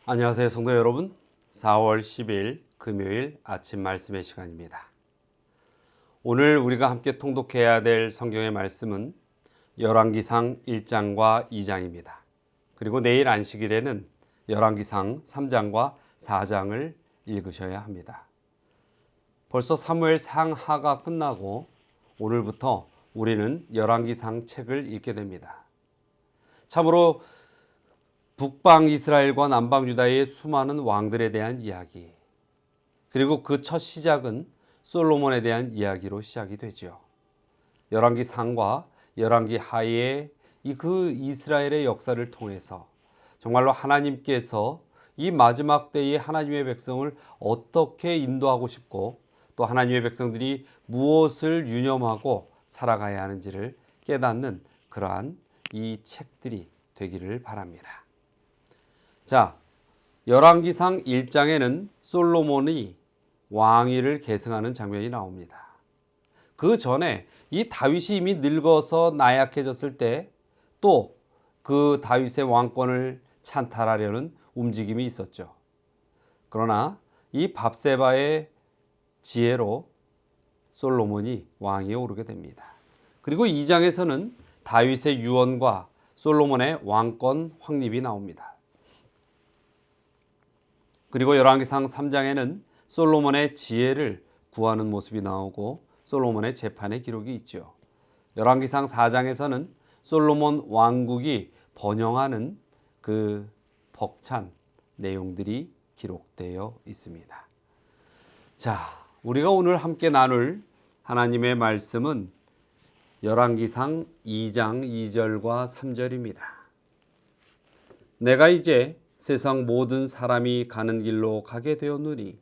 안녕하세요 성도 여러분. 4월 10일 금요일 아침 말씀의 시간입니다. 오늘 우리가 함께 통독해야 될 성경의 말씀은 열왕기상 1장과 2장입니다. 그리고 내일 안식일에는 열왕기상 3장과 4장을 읽으셔야 합니다. 벌써 사무엘 상하가 끝나고 오늘부터 우리는 열왕기상 책을 읽게 됩니다. 참으로 북방 이스라엘과 남방 유다의 수많은 왕들에 대한 이야기, 그리고 그 첫 시작은 솔로몬에 대한 이야기로 시작이 되죠. 열왕기 상과 열왕기 하의 그 이스라엘의 역사를 통해서 정말로 하나님께서 이 마지막 때의 하나님의 백성을 어떻게 인도하고 싶고 또 하나님의 백성들이 무엇을 유념하고 살아가야 하는지를 깨닫는 그러한 이 책들이 되기를 바랍니다. 자, 열왕기상 1장에는 솔로몬이 왕위를 계승하는 장면이 나옵니다. 그 전에 이 다윗이 이미 늙어서 나약해졌을 때 또 그 다윗의 왕권을 찬탈하려는 움직임이 있었죠. 그러나 이 밧세바의 지혜로 솔로몬이 왕위에 오르게 됩니다. 그리고 2장에서는 다윗의 유언과 솔로몬의 왕권 확립이 나옵니다. 그리고 열왕기상 3장에는 솔로몬의 지혜를 구하는 모습이 나오고 솔로몬의 재판의 기록이 있죠. 열왕기상 4장에서는 솔로몬 왕국이 번영하는 그 벅찬 내용들이 기록되어 있습니다. 자, 우리가 오늘 함께 나눌 하나님의 말씀은 열왕기상 2장 2절과 3절입니다. 내가 이제 세상 모든 사람이 가는 길로 가게 되었노니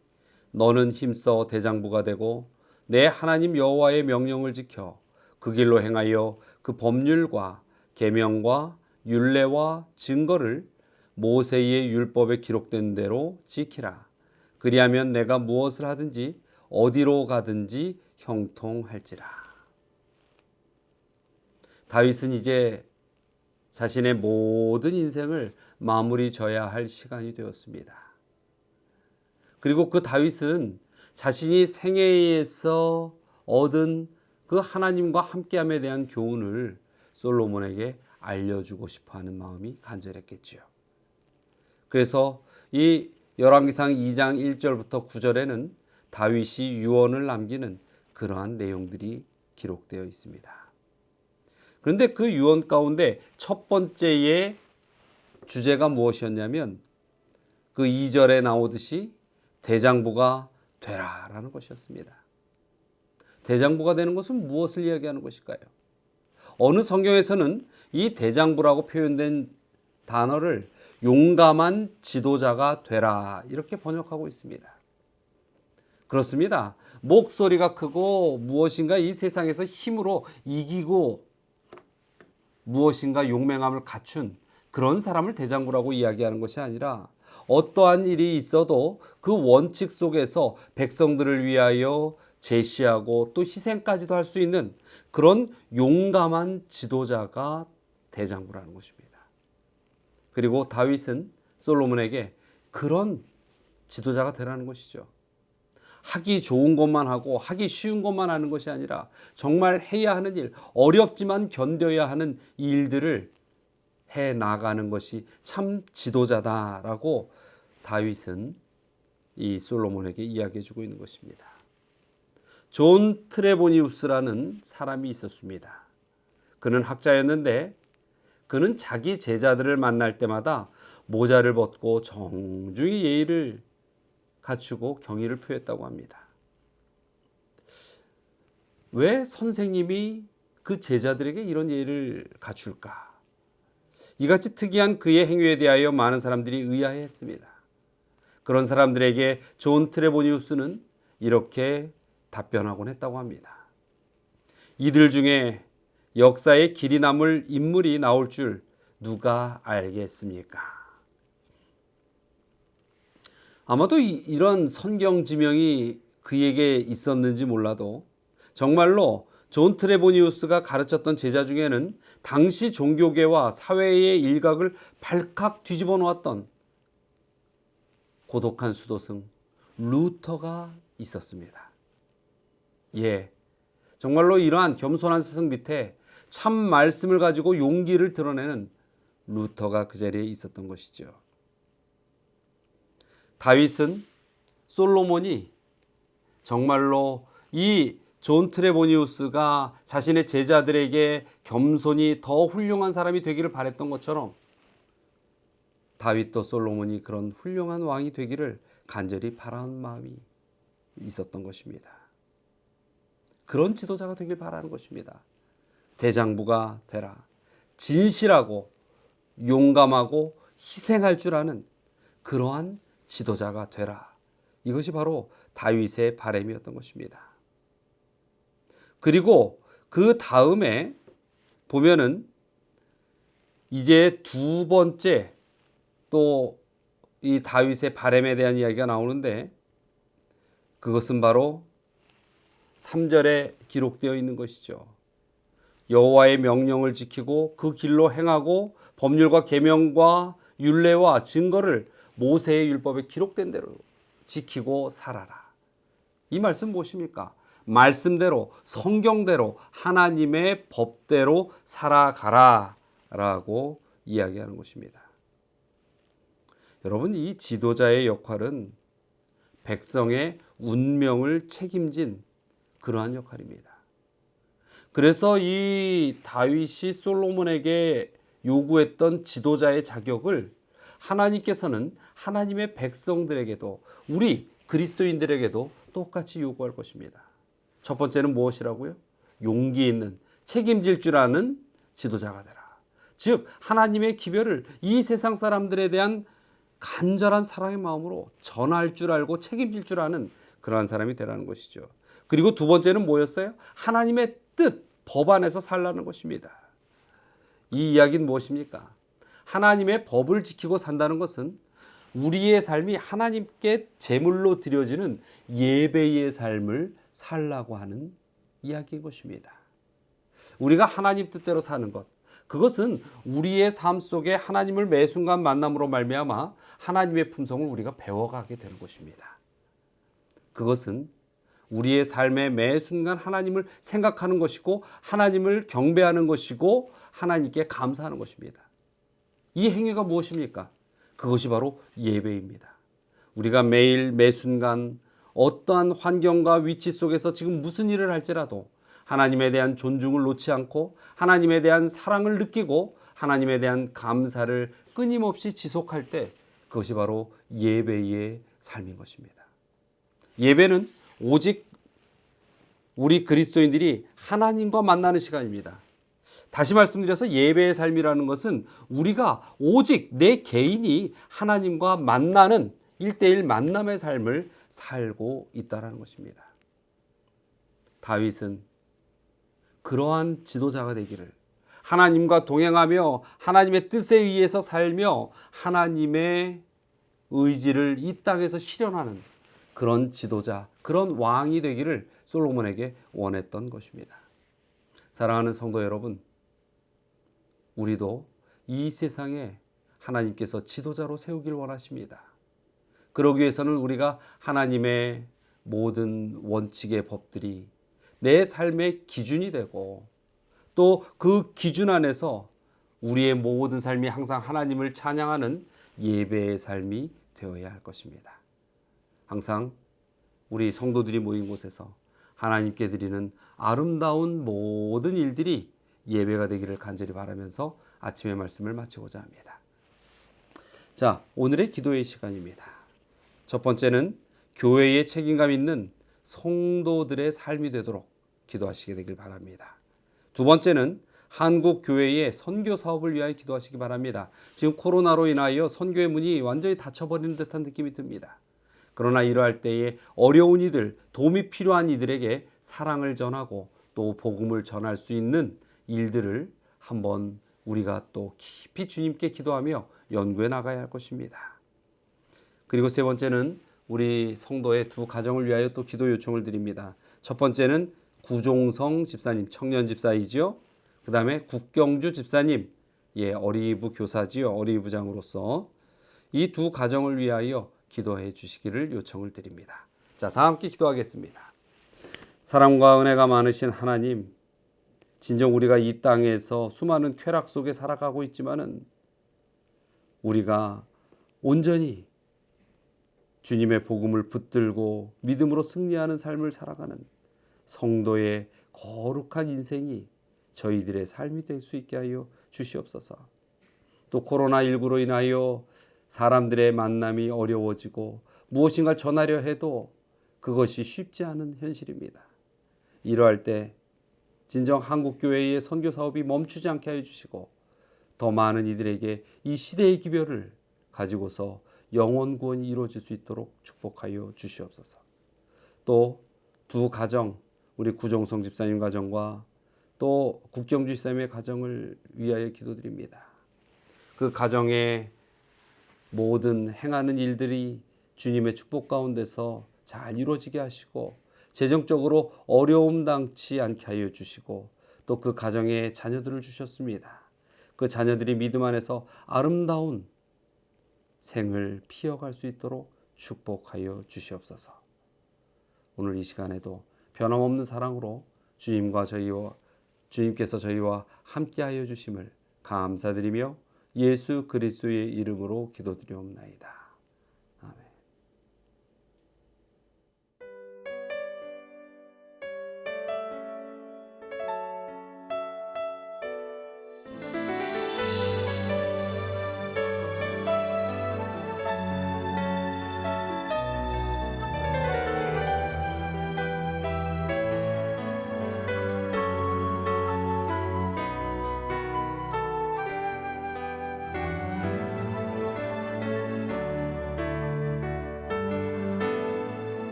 너는 힘써 대장부가 되고 내 하나님 여호와의 명령을 지켜 그 길로 행하여 그 법률과 계명과 율례와 증거를 모세의 율법에 기록된 대로 지키라. 그리하면 내가 무엇을 하든지 어디로 가든지 형통할지라. 다윗은 이제 자신의 모든 인생을 마무리 져야 할 시간이 되었습니다. 그리고 그 다윗은 자신이 생애에서 얻은 그 하나님과 함께함에 대한 교훈을 솔로몬에게 알려주고 싶어하는 마음이 간절했겠지요. 그래서 이 열왕기상 2장 1절부터 9절에는 다윗이 유언을 남기는 그러한 내용들이 기록되어 있습니다. 그런데 그 유언 가운데 첫 번째의 주제가 무엇이었냐면 그 2절에 나오듯이 대장부가 되라라는 것이었습니다. 대장부가 되는 것은 무엇을 이야기하는 것일까요? 어느 성경에서는 이 대장부라고 표현된 단어를 용감한 지도자가 되라 이렇게 번역하고 있습니다. 그렇습니다. 목소리가 크고 무엇인가 이 세상에서 힘으로 이기고 무엇인가 용맹함을 갖춘 그런 사람을 대장부라고 이야기하는 것이 아니라 어떠한 일이 있어도 그 원칙 속에서 백성들을 위하여 제시하고 또 희생까지도 할 수 있는 그런 용감한 지도자가 대장부라는 것입니다. 그리고 다윗은 솔로몬에게 그런 지도자가 되라는 것이죠. 하기 좋은 것만 하고 하기 쉬운 것만 하는 것이 아니라 정말 해야 하는 일, 어렵지만 견뎌야 하는 일들을 해 나가는 것이 참 지도자다라고 다윗은 이 솔로몬에게 이야기해 주고 있는 것입니다. 존 트레보니우스라는 사람이 있었습니다. 그는 학자였는데 그는 자기 제자들을 만날 때마다 모자를 벗고 정중히 예의를 갖추고 경의를 표했다고 합니다. 왜 선생님이 그 제자들에게 이런 예의를 갖출까? 이같이 특이한 그의 행위에 대하여 많은 사람들이 의아해했습니다. 그런 사람들에게 존 트레보니우스는 이렇게 답변하곤 했다고 합니다. 이들 중에 역사에 길이 남을 인물이 나올 줄 누가 알겠습니까? 아마도 이런 선경 지명이 그에게 있었는지 몰라도 정말로 존 트레보니우스가 가르쳤던 제자 중에는 당시 종교계와 사회의 일각을 발칵 뒤집어 놓았던 고독한 수도승 루터가 있었습니다. 예, 정말로 이러한 겸손한 스승 밑에 참 말씀을 가지고 용기를 드러내는 루터가 그 자리에 있었던 것이죠. 다윗은 솔로몬이 정말로 이 존 트레보니우스가 자신의 제자들에게 겸손히 더 훌륭한 사람이 되기를 바랬던 것처럼 다윗도 솔로몬이 그런 훌륭한 왕이 되기를 간절히 바라는 마음이 있었던 것입니다. 그런 지도자가 되길 바라는 것입니다. 대장부가 되라. 진실하고 용감하고 희생할 줄 아는 그러한 지도자가 되라. 이것이 바로 다윗의 바람이었던 것입니다. 그리고 그 다음에 보면은 이제 두 번째 또 이 다윗의 바람에 대한 이야기가 나오는데 그것은 바로 3절에 기록되어 있는 것이죠. 여호와의 명령을 지키고 그 길로 행하고 법률과 계명과 율례와 증거를 모세의 율법에 기록된 대로 지키고 살아라. 이 말씀 무엇입니까? 말씀대로 성경대로 하나님의 법대로 살아가라 라고 이야기하는 것입니다. 여러분, 이 지도자의 역할은 백성의 운명을 책임진 그러한 역할입니다. 그래서 이 다윗이 솔로몬에게 요구했던 지도자의 자격을 하나님께서는 하나님의 백성들에게도 우리 그리스도인들에게도 똑같이 요구할 것입니다. 첫 번째는 무엇이라고요? 용기 있는 책임질 줄 아는 지도자가 되라. 즉 하나님의 기별을 이 세상 사람들에 대한 간절한 사랑의 마음으로 전할 줄 알고 책임질 줄 아는 그러한 사람이 되라는 것이죠. 그리고 두 번째는 뭐였어요? 하나님의 뜻, 법 안에서 살라는 것입니다. 이 이야기는 무엇입니까? 하나님의 법을 지키고 산다는 것은 우리의 삶이 하나님께 제물로 드려지는 예배의 삶을 살라고 하는 이야기인 것입니다. 우리가 하나님 뜻대로 사는 것, 그것은 우리의 삶 속에 하나님을 매 순간 만남으로 말미암아 하나님의 품성을 우리가 배워가게 되는 것입니다. 그것은 우리의 삶의 매 순간 하나님을 생각하는 것이고 하나님을 경배하는 것이고 하나님께 감사하는 것입니다. 이 행위가 무엇입니까? 그것이 바로 예배입니다. 우리가 매일 매 순간 어떠한 환경과 위치 속에서 지금 무슨 일을 할지라도 하나님에 대한 존중을 놓지 않고 하나님에 대한 사랑을 느끼고 하나님에 대한 감사를 끊임없이 지속할 때 그것이 바로 예배의 삶인 것입니다. 예배는 오직 우리 그리스도인들이 하나님과 만나는 시간입니다. 다시 말씀드려서 예배의 삶이라는 것은 우리가 오직 내 개인이 하나님과 만나는 1:1 만남의 삶을 살고 있다는 것입니다. 다윗은 그러한 지도자가 되기를 하나님과 동행하며 하나님의 뜻에 의해서 살며 하나님의 의지를 이 땅에서 실현하는 그런 지도자, 그런 왕이 되기를 솔로몬에게 원했던 것입니다. 사랑하는 성도 여러분, 우리도 이 세상에 하나님께서 지도자로 세우길 원하십니다. 그러기 위해서는 우리가 하나님의 모든 원칙의 법들이 내 삶의 기준이 되고 또 그 기준 안에서 우리의 모든 삶이 항상 하나님을 찬양하는 예배의 삶이 되어야 할 것입니다. 항상 우리 성도들이 모인 곳에서 하나님께 드리는 아름다운 모든 일들이 예배가 되기를 간절히 바라면서 아침의 말씀을 마치고자 합니다. 자, 오늘의 기도의 시간입니다. 첫 번째는 교회에 책임감 있는 성도들의 삶이 되도록 기도하시게 되길 바랍니다. 두 번째는 한국 교회의 선교 사업을 위하여 기도하시기 바랍니다. 지금 코로나로 인하여 선교의 문이 완전히 닫혀버리는 듯한 느낌이 듭니다. 그러나 이러할 때에 어려운 이들, 도움이 필요한 이들에게 사랑을 전하고 또 복음을 전할 수 있는 일들을 한번 우리가 또 깊이 주님께 기도하며 연구해 나가야 할 것입니다. 그리고 세 번째는 우리 성도의 두 가정을 위하여 또 기도 요청을 드립니다. 첫 번째는 구종성 집사님, 청년 집사이지요. 그 다음에 국경주 집사님, 어리부 교사지요. 어리부장으로서 이 두 가정을 위하여 기도해 주시기를 요청을 드립니다. 자, 다 함께 기도하겠습니다. 사랑과 은혜가 많으신 하나님, 진정 우리가 이 땅에서 수많은 쾌락 속에 살아가고 있지만은 우리가 온전히 주님의 복음을 붙들고 믿음으로 승리하는 삶을 살아가는 성도의 거룩한 인생이 저희들의 삶이 될 수 있게 하여 주시옵소서. 또 코로나19로 인하여 사람들의 만남이 어려워지고 무엇인가를 전하려 해도 그것이 쉽지 않은 현실입니다. 이러할 때 진정 한국교회의 선교 사업이 멈추지 않게 하여 주시고 더 많은 이들에게 이 시대의 기별을 가지고서 영혼 구원이 이루어질 수 있도록 축복하여 주시옵소서. 또 두 가정, 우리 구정성 집사님 가정과 또 국경주 집사님의 가정을 위하여 기도드립니다. 그 가정의 모든 행하는 일들이 주님의 축복 가운데서 잘 이루어지게 하시고 재정적으로 어려움 당치 않게 하여 주시고 또 그 가정에 자녀들을 주셨습니다. 그 자녀들이 믿음 안에서 아름다운 생을 피어갈 수 있도록 축복하여 주시옵소서. 오늘 이 시간에도 변함없는 사랑으로 주님께서 저희와 함께하여 주심을 감사드리며 예수 그리스도의 이름으로 기도드리옵나이다.